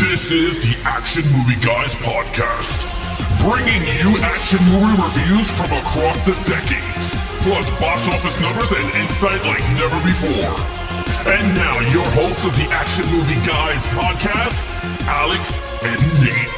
This is the Action Movie Guys podcast, bringing you action movie reviews from across the decades, plus box office numbers and insight like never before. And now, your hosts of the Action Movie Guys podcast, Alex and Nate.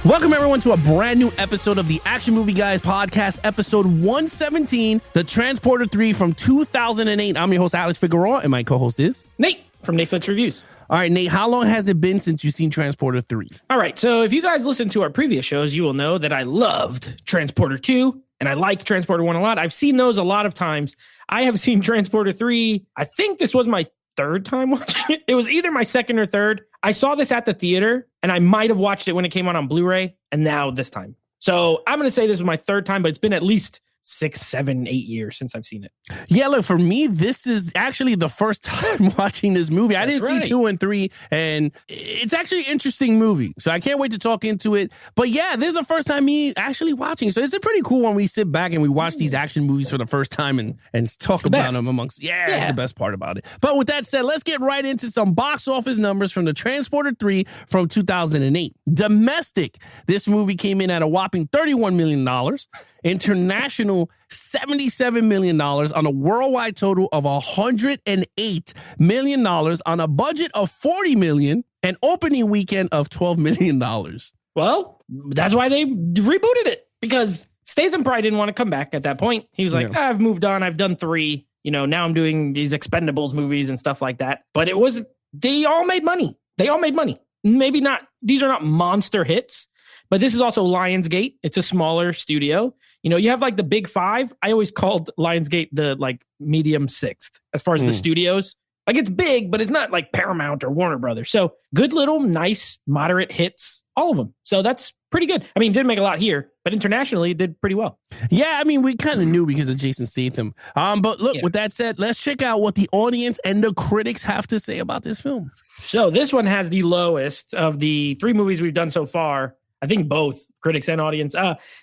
Welcome, everyone, to a brand new episode of the Action Movie Guys podcast, episode 117, The Transporter 3 from 2008. I'm your host, Alex Figueroa, and my co-host is Nate from Netflix Reviews. All right, Nate, how long has it been since you've seen Transporter 3? All right, so if you guys listen to our previous shows, you will know that I loved Transporter 2, and I like Transporter 1 a lot. I've seen those a lot of times. I have seen Transporter 3. I think this was my third time watching it. It was either my second or third. I saw this at the theater, and I might have watched it when it came out on Blu-ray, and now this time. So I'm going to say this was my third time, but it's been at least 6, 7, 8 years since I've seen it. Yeah, look, for me, this is actually the first time watching this movie. I didn't see 2 and 3, and it's actually an interesting movie. So I can't wait to talk into it. But yeah, this is the first time me actually watching. So it's pretty cool when we sit back and we watch these action movies for the first time and talk about them amongst. Yeah, that's the best part about it. But with that said, let's get right into some box office numbers from the Transporter 3 from 2008. Domestic, this movie came in at a whopping $31 million. International, $77 million on a worldwide total of $108 million on a budget of $40 million and opening weekend of $12 million. Well, that's why they rebooted it, because Statham probably didn't want to come back at that point. He was like, I've moved on. I've done 3. Now I'm doing these Expendables movies and stuff like that. But they all made money. Maybe not, these are not monster hits, but this is also Lionsgate. It's a smaller studio. You have like the big 5. I always called Lionsgate the like medium 6th as far as the studios. Like, it's big, but it's not like Paramount or Warner Brothers. So good little, nice, moderate hits, all of them. So that's pretty good. I mean, it didn't make a lot here, but internationally it did pretty well. Yeah, I mean, we kind of knew because of Jason Statham. But look, with that said, let's check out what the audience and the critics have to say about this film. So this one has the lowest of the 3 movies we've done so far. I think both critics and audience.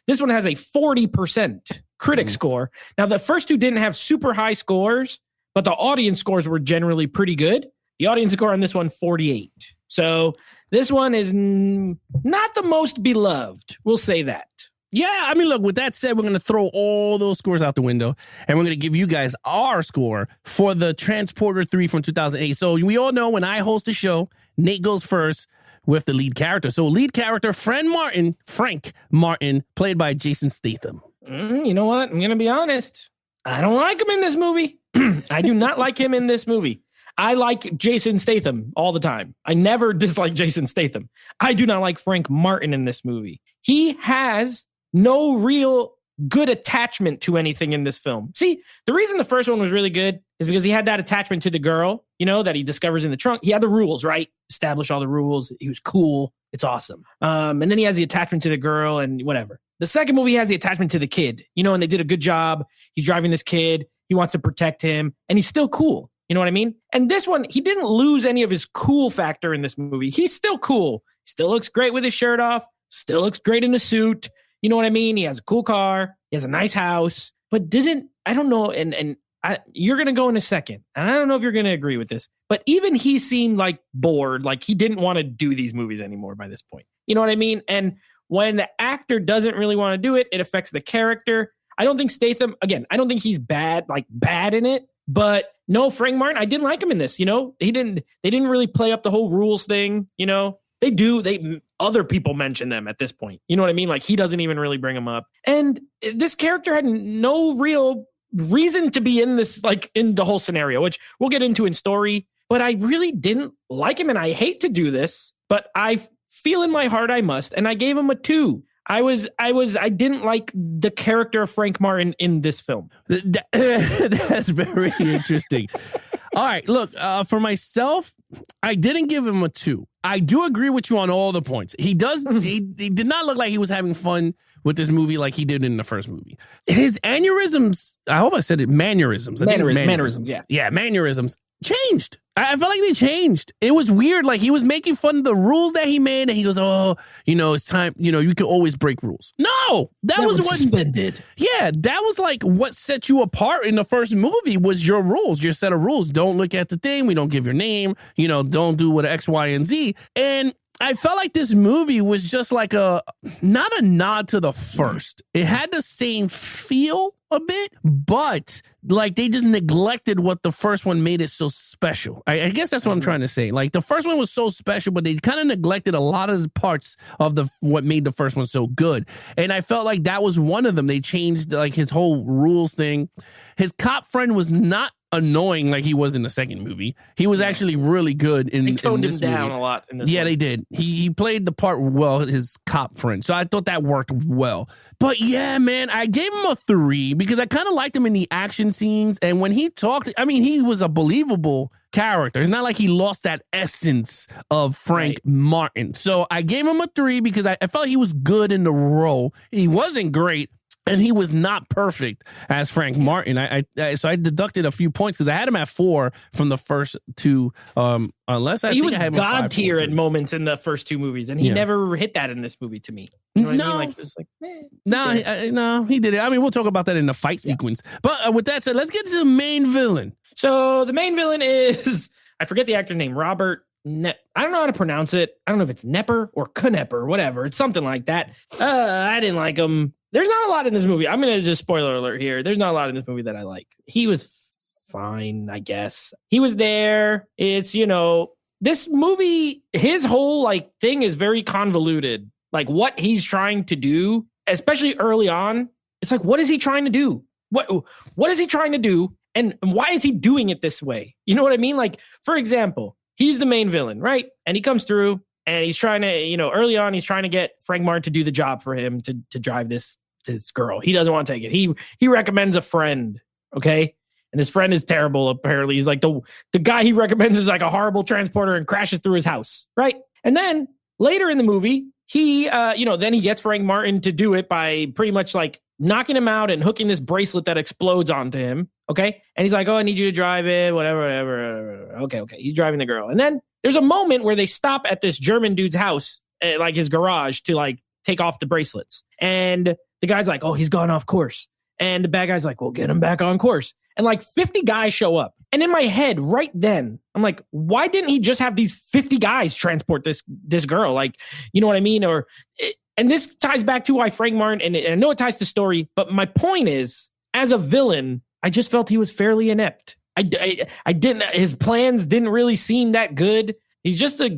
This one has a 40% critic score. Now, the first 2 didn't have super high scores, but the audience scores were generally pretty good. The audience score on this one, 48. So this one is not the most beloved. We'll say that. Yeah, I mean, look, with that said, we're going to throw all those scores out the window, and we're going to give you guys our score for the Transporter 3 from 2008. So we all know when I host a show, Nate goes first with the lead character. So lead character, Frank Martin, played by Jason Statham. You know what? I'm going to be honest. I don't like him in this movie. I do not like him in this movie. I like Jason Statham all the time. I never dislike Jason Statham. I do not like Frank Martin in this movie. He has no real good attachment to anything in this film. See, the reason the first one was really good is because he had that attachment to the girl, that he discovers in the trunk. He had the rules, right? Establish all the rules. He was cool. It's awesome. And then he has the attachment to the girl and whatever. The second movie has the attachment to the kid, and they did a good job. He's driving this kid. He wants to protect him, and he's still cool. You know what I mean? And this one, he didn't lose any of his cool factor in this movie. He's still cool. Still looks great with his shirt off. Still looks great in a suit. You know what I mean? He has a cool car. He has a nice house. But I don't know, you're going to go in a second. And I don't know if you're going to agree with this. But even he seemed like bored, like he didn't want to do these movies anymore by this point. You know what I mean? And when the actor doesn't really want to do it, it affects the character. I don't think Statham, again, I don't think he's bad in it. But no, Frank Martin, I didn't like him in this. They didn't really play up the whole rules thing. They do. Other people mention them at this point. You know what I mean? Like, he doesn't even really bring them up. And this character had no real reason to be in this, like, in the whole scenario, which we'll get into in story. But I really didn't like him, and I hate to do this, but I feel in my heart I must, and I gave him a 2. I didn't like the character of Frank Martin in this film. That's very interesting. All right, look, for myself, I didn't give him a 2. I do agree with you on all the points. He did not look like he was having fun with this movie like he did in the first movie. His aneurysms, I hope I said it, mannerisms. Mannerisms, yeah. Yeah, mannerisms changed. I felt like they changed. It was weird. Like he was making fun of the rules that he made, and he goes, "Oh, it's time. You can always break rules." No, that was what suspended. Yeah, that was like what set you apart in the first movie was your rules, your set of rules. Don't look at the thing. We don't give your name. Don't do what X, Y, and Z. And I felt like this movie was just like not a nod to the first. It had the same feel a bit, but like they just neglected what the first one made it so special. I guess that's what I'm trying to say. Like the first one was so special, but they kind of neglected a lot of parts of what made the first one so good. And I felt like that was one of them. They changed like his whole rules thing. His cop friend was not annoying like he was in the second movie. He was actually really good in this movie. They toned him down a lot in this one. They did. He played the part well, his cop friend. So I thought that worked well. But yeah, man, I gave him a 3 because I kind of liked him in the action scenes. And when he talked, I mean, he was a believable character. It's not like he lost that essence of Frank Martin. So I gave him a 3 because I felt he was good in the role. He wasn't great. And he was not perfect as Frank Martin. So I deducted a few points because I had him at 4 from the first 2. Unless he was God tier at moments in the first 2 movies, and he never hit that in this movie to me. You know what I mean? Like, it was like, no, he did it. I mean, we'll talk about that in the fight sequence. But with that said, let's get to the main villain. So the main villain is, I forget the actor's name, Robert. I don't know how to pronounce it. I don't know if it's Nepper or Knepper, whatever. It's something like that. I didn't like him. There's not a lot in this movie. I'm going to just spoiler alert here. There's not a lot in this movie that I like. He was fine, I guess. He was there. It's, this movie, his whole thing is very convoluted. Like what he's trying to do, especially early on. It's like, what is he trying to do? What is he trying to do? And why is he doing it this way? You know what I mean? Like, for example, he's the main villain, right? And he comes through. And he's trying to, early on, he's trying to get Frank Martin to do the job for him to drive this girl. He doesn't want to take it. He recommends a friend, okay? And his friend is terrible, apparently. He's like, the guy he recommends is like a horrible transporter and crashes through his house, right? And then later in the movie, then he gets Frank Martin to do it by pretty much like knocking him out and hooking this bracelet that explodes onto him, okay? And he's like, oh, I need you to drive it, whatever. Okay. He's driving the girl. And then there's a moment where they stop at this German dude's house, like his garage, to take off the bracelets. And the guy's like, oh, he's gone off course. And the bad guy's like, well, get him back on course. And 50 guys show up. And in my head right then, I'm like, why didn't he just have these 50 guys transport this girl? You know what I mean? And this ties back to why Frank Martin, and I know it ties to story, but my point is, as a villain, I just felt he was fairly inept. I didn't, his plans didn't really seem that good. He's just a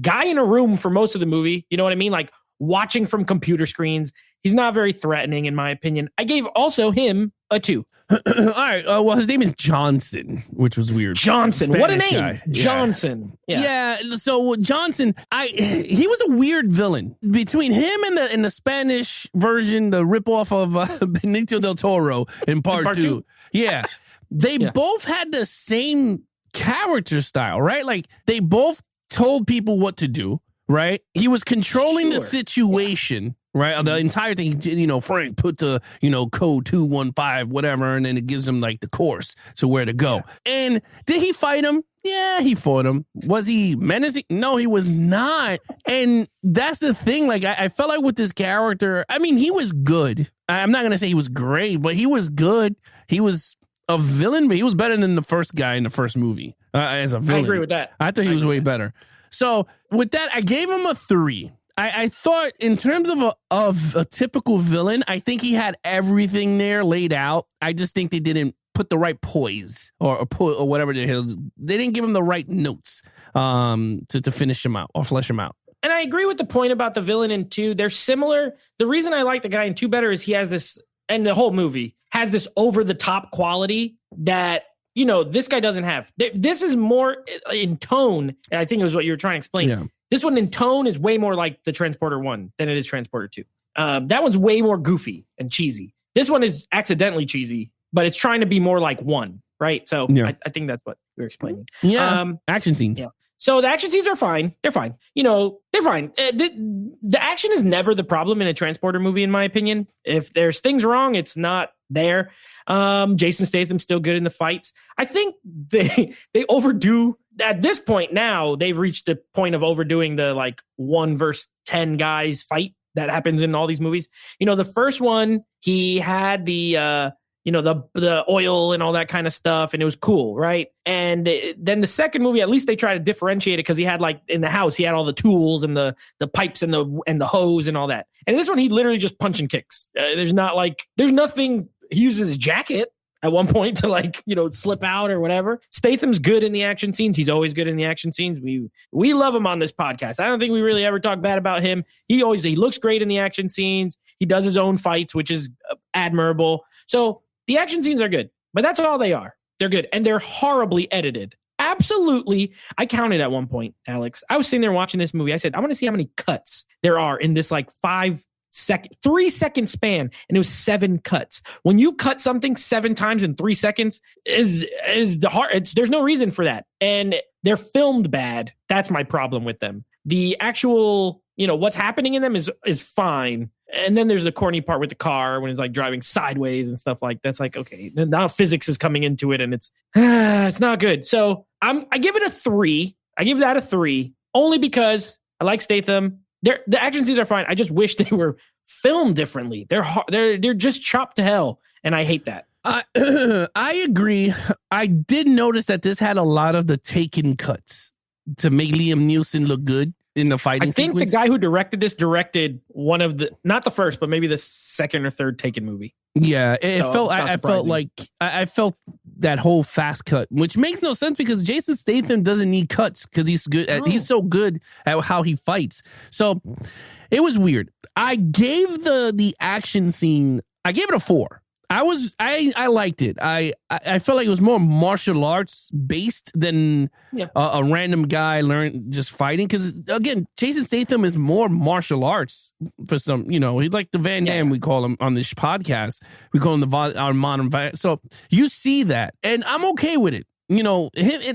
guy in a room for most of the movie. You know what I mean? Like watching from computer screens. He's not very threatening, in my opinion. I gave also him a 2. All right. Well, his name is Johnson, which was weird. Johnson. Spanish what a name. Guy. Johnson. Yeah. So Johnson, he was a weird villain. Between him and the Spanish version, the ripoff of Benicio del Toro in part 2. Yeah. They both had the same character style, right? Like they both told people what to do, right? He was controlling the situation, right? The entire thing, Frank put the, code 215, whatever, and then it gives him the course to where to go. And did he fight him? Yeah, he fought him. Was he menacing? No, he was not. And that's the thing. I felt like with this character, I mean, he was good. I'm not going to say he was great, but he was good. He was a villain, but he was better than the first guy in the first movie as a villain. I agree with that. I thought he was way better. So with that, I gave him a 3. I thought in terms of a typical villain, I think he had everything there laid out. I just think they didn't put the right poise or whatever they didn't give him the right notes to finish him out or flesh him out. And I agree with the point about the villain in 2. They're similar. The reason I like the guy in 2 better is he has this, and the whole movie has this over the top quality that, this guy doesn't have. This is more in tone. I think it was what you were trying to explain. Yeah. This one in tone is way more like the Transporter 1 than it is Transporter 2. That one's way more goofy and cheesy. This one is accidentally cheesy, but it's trying to be more like 1, right? So I think that's what you're explaining. Yeah. Action scenes. Yeah. So the action scenes are fine. They're fine. They're fine. The action is never the problem in a Transporter movie, in my opinion. If there's things wrong, it's not there. Jason Statham's still good in the fights. I think they overdo at this point now, they've reached the point of overdoing the like 1 versus 10 guys fight that happens in all these movies. The first one, he had the the oil and all that kind of stuff, and it was cool, right? And then the second movie, at least they try to differentiate it because he had like in the house, he had all the tools and the pipes and the hose and all that. And this one, he literally just punch and kicks. There's nothing. He uses his jacket at one point to like, slip out or whatever. Statham's good in the action scenes. He's always good in the action scenes. We love him on this podcast. I don't think we really ever talk bad about him. He looks great in the action scenes. He does his own fights, which is admirable. So the action scenes are good, but that's all they are. They're good. And they're horribly edited. Absolutely. I counted at one point, Alex. I was sitting there watching this movie. I said, I want to see how many cuts there are in this like 3-second span. And it was 7 cuts. When you cut something 7 times in 3 seconds is there's no reason for that. And they're filmed bad. That's my problem with them. The actual, what's happening in them is fine. And then there's the corny part with the car when it's like driving sideways and stuff like that's like, okay, now physics is coming into it and it's not good. So I give it a 3. I give that a 3 only because I like Statham. The action scenes are fine. I just wish they were filmed differently. They're just chopped to hell. And I hate that. I agree. I did notice that this had a lot of the taken cuts to make Liam Neeson look good in the fighting sequence. I think the guy who directed this directed one of not the first, but maybe the second or third Taken movie. Yeah, I felt that whole fast cut, which makes no sense because Jason Statham doesn't need cuts because he's good. He's so good at how he fights. So it was weird. I gave the action scene, I gave it a 4. I liked it. I felt like it was more martial arts based than a random guy just fighting. Because again, Jason Statham is more martial arts for some. He's like the Van Damme we call him on this podcast. We call him our modern. So you see that, and I'm okay with it. Him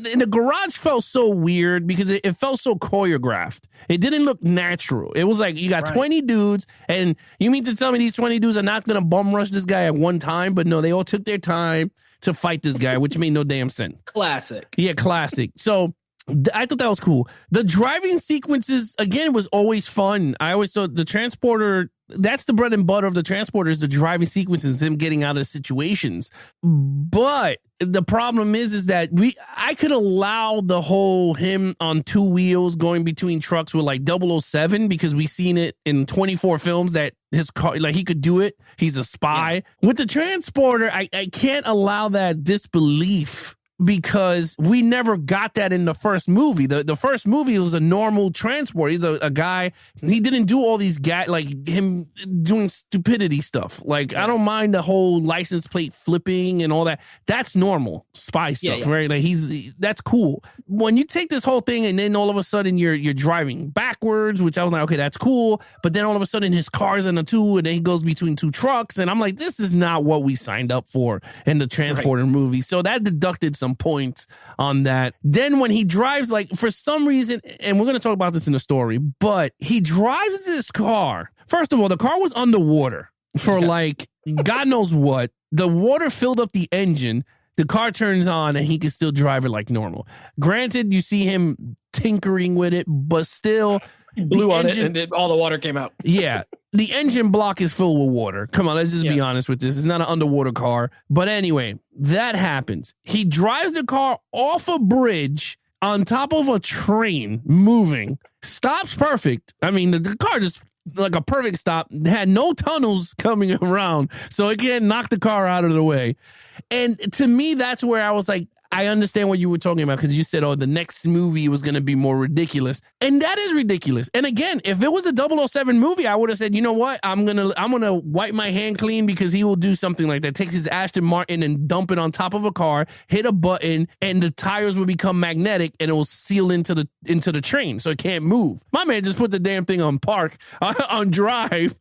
in the garage felt so weird because it felt so choreographed. It didn't look natural. It was like you got 20 dudes, and you mean to tell me these 20 dudes are not going to bum rush this guy at one time? But no, they all took their time to fight this guy, which made no damn sense. Classic. Yeah, classic. So I thought that was cool. The driving sequences, again, was always fun. I always thought the transporter, that's the bread and butter of the transporter, is the driving sequences, him getting out of situations. But the problem is that I could allow the whole him on 2 wheels going between trucks with like 007 because we've seen it in 24 films that his car, like he could do it. He's a spy. Yeah. With the transporter, I can't allow that disbelief because we never got that in the first movie. The first movie was a normal transport. He's a guy. He didn't do all these like him doing stupidity stuff. Like I don't mind the whole license plate flipping and all that. That's normal spy stuff, right? Like that's cool. When you take this whole thing and then all of a sudden you're driving backwards, which I was like, okay, that's cool. But then all of a sudden his car's in a 2 and then he goes between 2 trucks, and I'm like, this is not what we signed up for in the transporter movie. So that deducted some points on that. Then when he drives, like for some reason, and we're going to talk about this in the story, but he drives this car. First of all, the car was underwater for like God knows what. The water filled up the engine. The car turns on and he can still drive it like normal. Granted, you see him tinkering with it, but still blew on it and all the water came out. Yeah. The engine block is filled with water. Come on, let's just be honest with this. It's not an underwater car. But anyway, that happens. He drives the car off a bridge on top of a train moving. Stops perfect. I mean, the car just like a perfect stop. Had no tunnels coming around, so it can't knock the car out of the way. And to me, that's where I was like, I understand what you were talking about because you said, oh, the next movie was going to be more ridiculous. And that is ridiculous. And again, if it was a 007 movie, I would have said, you know what? I'm going to wipe my hand clean because he will do something like that. Takes his Aston Martin and dump it on top of a car, hit a button, and the tires will become magnetic and it will seal into the train so it can't move. My man just put the damn thing on park, on drive.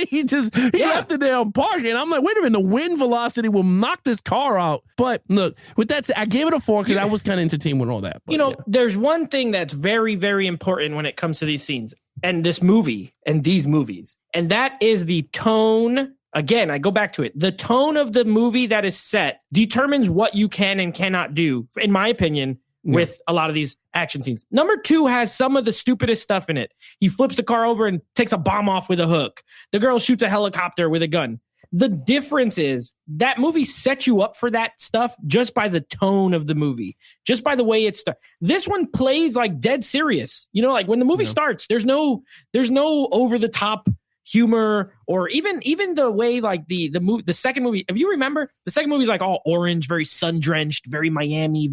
he left it there on park. And I'm like, wait a minute, the wind velocity will knock this car out. But look, with that said, I gave it a 4 because I was kind of entertained with all that. But, there's one thing that's very, very important when it comes to these scenes and this movie and these movies, and that is the tone. Again, I go back to it. The tone of the movie that is set determines what you can and cannot do, in my opinion, with a lot of these action scenes. Number 2 has some of the stupidest stuff in it. He flips the car over and takes a bomb off with a hook. The girl shoots a helicopter with a gun. The difference is that movie sets you up for that stuff just by the tone of the movie, just by the way it's starts. This one plays like dead serious. You know, like when the movie starts, there's no over the top humor, or even the way like the second movie. If you remember, the second movie is like all orange, very sun drenched, very Miami,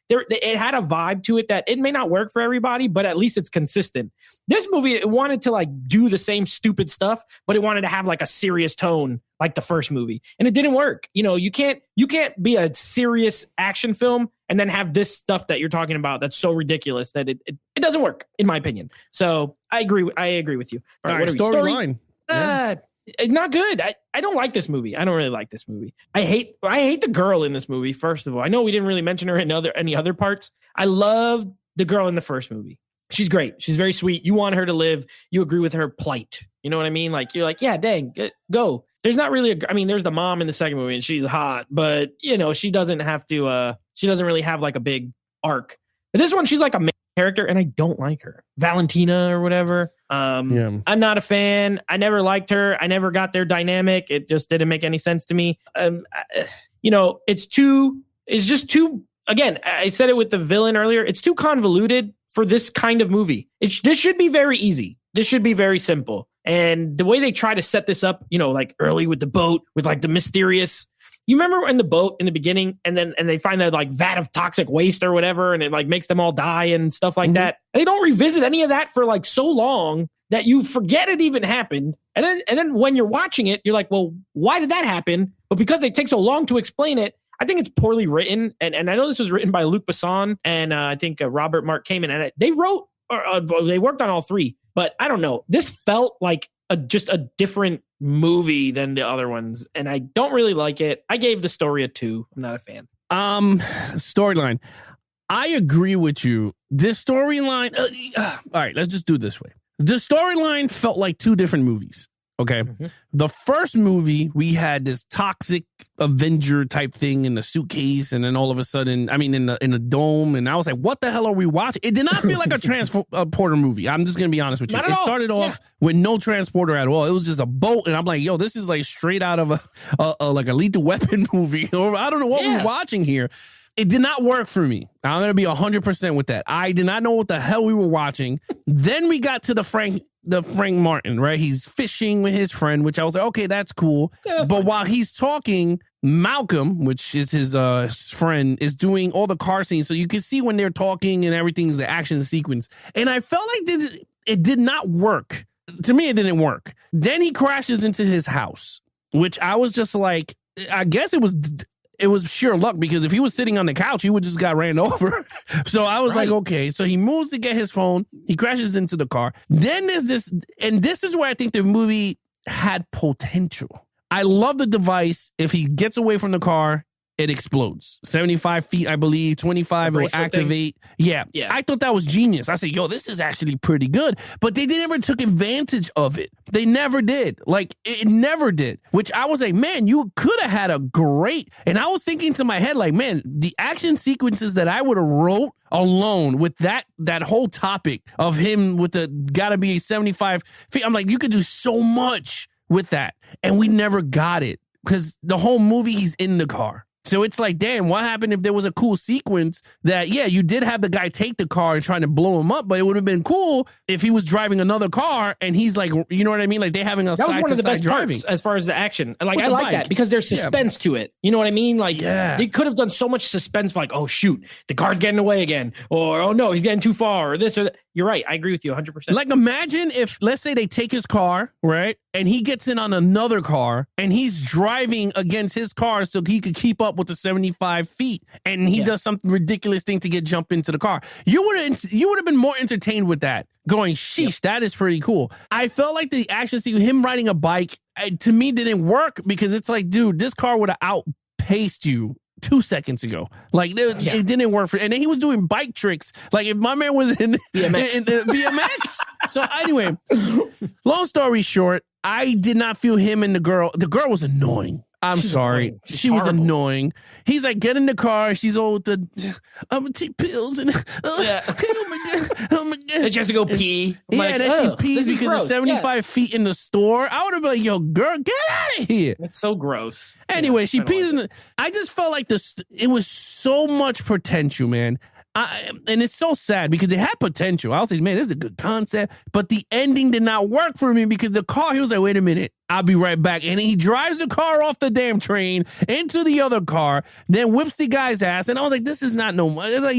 it had a vibe to it that it may not work for everybody, but at least it's consistent. This movie, it wanted to like do the same stupid stuff, but it wanted to have like a serious tone like the first movie, and it didn't work. You know, you can't be a serious action film and then have this stuff that you're talking about that's so ridiculous that it doesn't work, in my opinion. So I agree with you. All right, storyline. Not good. I don't like this movie. I don't really like this movie. I hate the girl in this movie. First of all, I know we didn't really mention her in any other parts. I love the girl in the first movie. She's great. She's very sweet. You want her to live. You agree with her plight. You know what I mean? Like, you're like, yeah, dang, go. There's not really there's the mom in the second movie and she's hot, but you know, she doesn't really have like a big arc. But this one, she's like a main character and I don't like her. Valentina or whatever. I'm not a fan. I never liked her. I never got their dynamic. It just didn't make any sense to me. You know, it's just too, again, I said it with the villain earlier. It's too convoluted for this kind of movie. This should be very easy. This should be very simple. And the way they try to set this up, you know, like early with the boat, with like the mysterious, you remember in the boat in the beginning, and they find that like vat of toxic waste or whatever, and it like makes them all die and stuff like that. And they don't revisit any of that for like so long that you forget it even happened. And then when you're watching it, you're like, well, why did that happen? But because they take so long to explain it, I think it's poorly written. And I know this was written by Luc Besson and I think Robert Mark Kamen. And they worked on all 3. But I don't know. This felt like just a different movie than the other ones. And I don't really like it. I gave the story a 2. I'm not a fan. Storyline. I agree with you. This storyline. All right, let's just do it this way. The storyline felt like 2 different movies. Okay. The first movie, we had this toxic Avenger type thing in the suitcase. And then all of a sudden, in a dome. And I was like, what the hell are we watching? It did not feel like a transporter movie. I'm just going to be honest with you. It started off with no transporter at all. It was just a boat. And I'm like, yo, this is like straight out of a Lethal Weapon movie. Or I don't know what we're watching here. It did not work for me. I'm going to be 100% with that. I did not know what the hell we were watching. Then we got to the Frank Martin, right? He's fishing with his friend, which I was like, okay, that's cool. Yeah, but while he's talking, Malcolm, which is his friend, is doing all the car scenes. So you can see when they're talking and everything's the action sequence. And I felt like it did not work. To me, it didn't work. Then he crashes into his house, which I was just like, I guess it was sheer luck, because if he was sitting on the couch, he would just got ran over. So I was like, okay. So he moves to get his phone. He crashes into the car. Then there's this, and this is where I think the movie had potential. I love the device. If he gets away from the car, it explodes. 75 feet, I believe, 25 will activate. Yeah. I thought that was genius. I said, yo, this is actually pretty good. But they never took advantage of it. They never did. Like, it never did. Which I was like, man, you could have had a great... And I was thinking to my head, like, man, the action sequences that I would have wrote alone with that whole topic of him with the gotta be 75 feet. I'm like, you could do so much with that. And we never got it. Because the whole movie, he's in the car. So it's like, damn, what happened if there was a cool sequence that, yeah, you did have the guy take the car and trying to blow him up, but it would have been cool if he was driving another car and he's like, you know what I mean? Like, they having a side-to-side driving. That was one of the best parts as far as the action. Like, I like that because there's suspense to it. You know what I mean? Like, they could have done so much suspense, like, oh, shoot, the car's getting away again. Or, oh, no, he's getting too far, or this or that. You're right. I agree with you 100%. Like, imagine if, let's say they take his car, right? And he gets in on another car and he's driving against his car so he could keep up with the 75 feet. And he does some ridiculous thing to jump into the car. You would have been more entertained with that. Going, sheesh, that is pretty cool. I felt like the action scene, him riding a bike, to me didn't work because it's like, dude, this car would have outpaced you 2 seconds ago. Like, it didn't work for, and then he was doing bike tricks. Like, if my man was in BMX. So anyway, long story short, I did not feel him and the girl. The girl was annoying. I'm sorry. She was annoying. He's like, get in the car. She's all I'm gonna take pills and oh my god. And she has to go pee. And then she pees because it's 75 feet in the store. I would have been like, yo, girl, get out of here. It's so gross. Anyway, she pees in I just felt like it was so much potential, man. And it's so sad because it had potential. I was like, man, this is a good concept. But the ending did not work for me because the car, he was like, wait a minute, I'll be right back. And he drives the car off the damn train into the other car, then whips the guy's ass. And I was like, this is not it's like,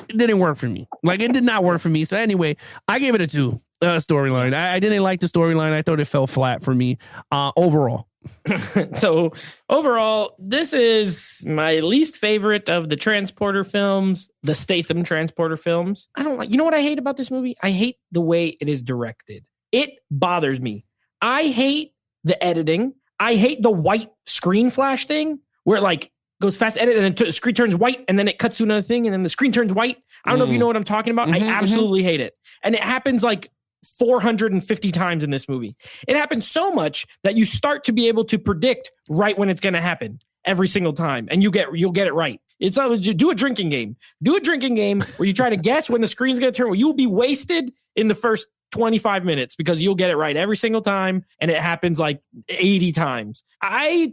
it didn't work for me. Like, it did not work for me. So anyway, I gave it a 2 storyline. I didn't like the storyline. I thought it fell flat for me overall. So overall, this is my least favorite of the Transporter films, the Statham Transporter films. I don't like, you know what I hate about this movie? I hate the way it is directed. It bothers me. I hate the editing. I hate the white screen flash thing where it like goes fast edit and then the screen turns white and then it cuts to another thing and then the screen turns white. I don't know if you know what I'm talking about. I absolutely hate it. And it happens like 450 times in this movie. It happens so much that you start to be able to predict right when it's going to happen every single time, and you'll get it right. It's do a drinking game. Do a drinking game where you try to guess when the screen's going to turn. Well, you'll be wasted in the first 25 minutes because you'll get it right every single time, and it happens like 80 times. I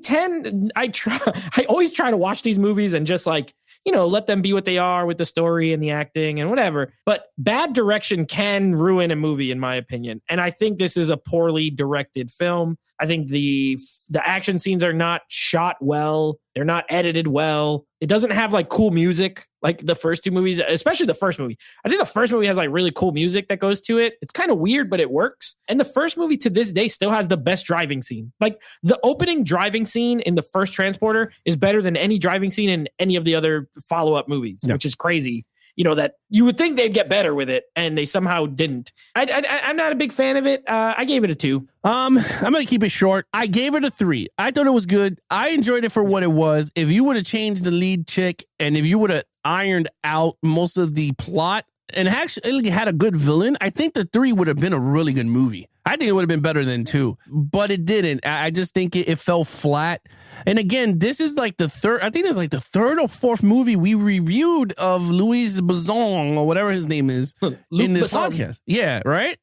always try to watch these movies and just like, you know, let them be what they are with the story and the acting and whatever. But bad direction can ruin a movie, in my opinion. And I think this is a poorly directed film. I think the action scenes are not shot well. They're not edited well. It doesn't have like cool music like the first two movies, especially the first movie. I think the first movie has like really cool music that goes to it. It's kind of weird, but it works. And the first movie to this day still has the best driving scene. Like the opening driving scene in the first Transporter is better than any driving scene in any of the other follow-up movies, which is crazy. You know, that you would think they'd get better with it, and they somehow didn't. I'm not a big fan of it. I gave it a 2. I'm going to keep it short. I gave it a 3. I thought it was good. I enjoyed it for what it was. If you would have changed the lead chick, and if you would have ironed out most of the plot, and actually had a good villain, I think the 3 would have been a really good movie. I think it would have been better than 2, but it didn't. I just think it fell flat. And again, this is like the third or 4th movie we reviewed of Louis Besson or whatever his name is in this podcast. Yeah, right?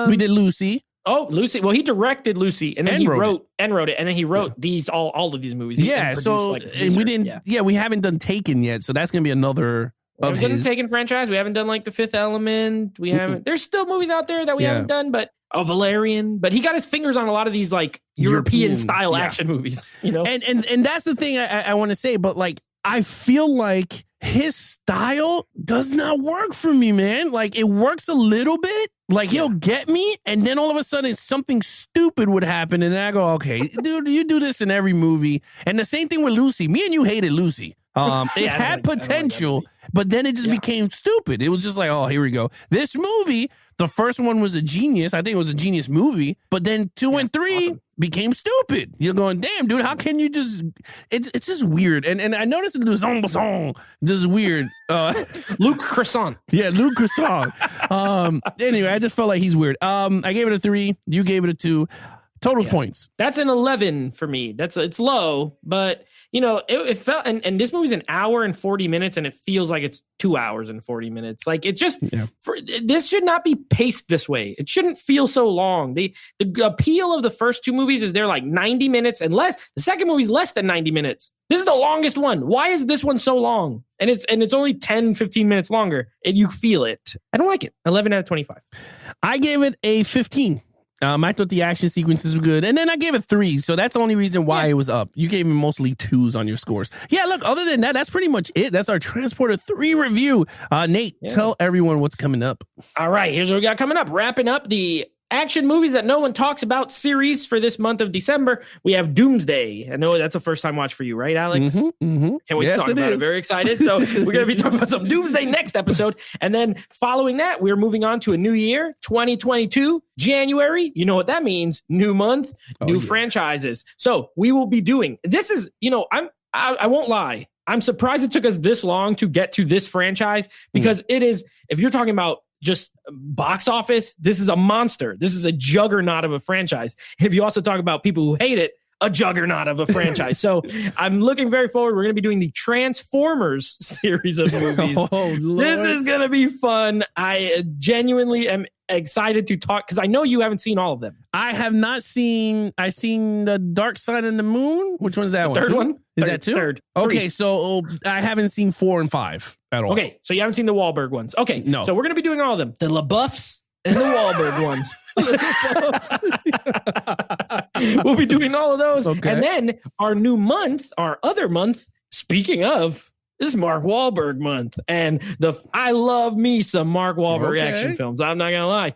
We did Lucy. Oh, Lucy. Well, he directed Lucy, and then he wrote it, and then he wrote all of these movies. Yeah, so and we didn't. Yeah, we haven't done Taken yet, so that's gonna be another. We haven't done the Taken franchise. We haven't done like The Fifth Element. We haven't. There's still movies out there that we haven't done, but Valerian. But he got his fingers on a lot of these like European style action movies. You know, and that's the thing I want to say. But like, I feel like his style does not work for me, man. Like it works a little bit. Like he'll get me, and then all of a sudden something stupid would happen, and I go, okay, dude, you do this in every movie. And the same thing with Lucy. Me and you hated Lucy. It had potential, but then it just became stupid. It was just like, oh, here we go. This movie, the first one was a genius. I think it was a genius movie, but then 2 and 3 became stupid. You're going, damn, dude, how can you just? It's just weird. And I noticed in the song, just weird. Luc Croissant. Yeah, Luc Croissant. Anyway, I just felt like he's weird. I gave it a 3. You gave it a 2. Total points. That's an 11 for me. It's low, but you know, it felt, and this movie's an hour and 40 minutes and it feels like it's 2 hours and 40 minutes. Like it just, this should not be paced this way. It shouldn't feel so long. The appeal of the first 2 movies is they're like 90 minutes and less. The second movie's less than 90 minutes. This is the longest one. Why is this one so long? And it's only 10, 15 minutes longer and you feel it. I don't like it. 11 out of 25. I gave it a 15. I thought the action sequences were good. And then I gave it 3. So that's the only reason why it was up. You gave me mostly 2s on your scores. Yeah, look, other than that, that's pretty much it. That's our Transporter 3 review. Nate, tell everyone what's coming up. All right, here's what we got coming up. Wrapping up the action movies that no one talks about series for this month of December. We have Doomsday. I know that's a first time watch for you, right, Alex? Can't wait to talk about it. Very excited. So we're going to be talking about some Doomsday next episode. And then following that, we're moving on to a new year, 2022, January. You know what that means. New month, new franchises. So we will be doing, this is, you know, I won't lie. I'm surprised it took us this long to get to this franchise because it is, if you're talking about just box office, this is a monster. This is a juggernaut of a franchise. If you also talk about people who hate it, a juggernaut of a franchise. So I'm looking very forward. We're going to be doing the Transformers series of movies. This is going to be fun. I genuinely am excited to talk because I know you haven't seen all of them. I have not seen. I seen The Dark Side of the Moon. Which one's that one? Third one? Is that two? Third. Okay, Three. so I haven't seen 4 and 5 at all. Okay, so you haven't seen the Wahlberg ones. Okay, no. So we're going to be doing all of them. The LaBeoufs and the Wahlberg ones. We'll be doing all of those. Okay. And then our new month, our other month, speaking of, this is Mark Wahlberg month. And I love me some Mark Wahlberg action films. I'm not going to lie.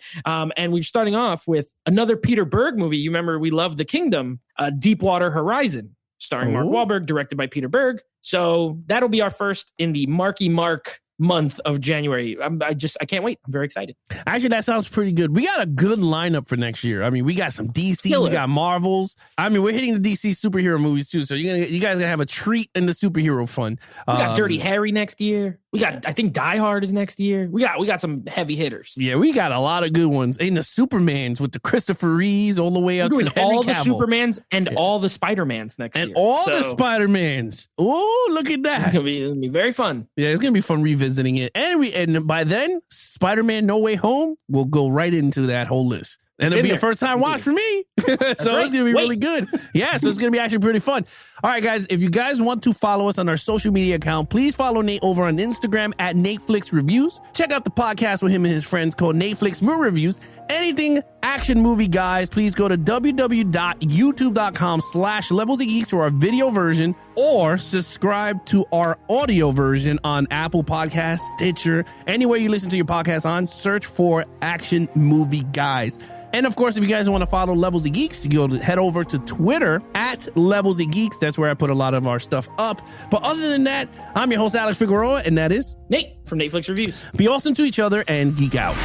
And we're starting off with another Peter Berg movie. You remember we love The Kingdom, Deepwater Horizon, starring Mark Wahlberg, directed by Peter Berg. So that'll be our first in the Marky Mark month of January. I can't wait. I'm very excited. Actually, that sounds pretty good. We got a good lineup for next year. I mean, we got some DC, we got Marvels. I mean, we're hitting the DC superhero movies too. So you guys gonna have a treat in the superhero fun. We got Dirty Harry next year. We got, I think Die Hard is next year. We got some heavy hitters. Yeah, we got a lot of good ones. And the Supermans with the Christopher Reeves all the way up to Henry all Cavill. the Supermans and all the Spider-Mans next year. And all the Spider-Mans. Oh, look at that. It's gonna be very fun. Yeah, it's gonna be fun revisiting it. And by then, Spider-Man No Way Home will go right into that whole list. And it'll be a first time watch for me. So it's going to be really good. Yeah, so it's going to be actually pretty fun. All right, guys, if you guys want to follow us on our social media account, please follow Nate over on Instagram at NateFlix Reviews. Check out the podcast with him and his friends called NateFlix Movie Reviews. Anything action movie, guys, please go to www.youtube.com/levelsofgeeks for our video version, or subscribe to our audio version on Apple Podcasts, Stitcher, anywhere you listen to your podcast on. Search for Action Movie Guys. And of course, if you guys want to follow Levels of Geeks, you go head over to Twitter at Levels of Geeks. That's where I put a lot of our stuff up. But other than that, I'm your host, Alex Figueroa, and that is Nate from NateFlix Reviews. Be awesome to each other and geek out.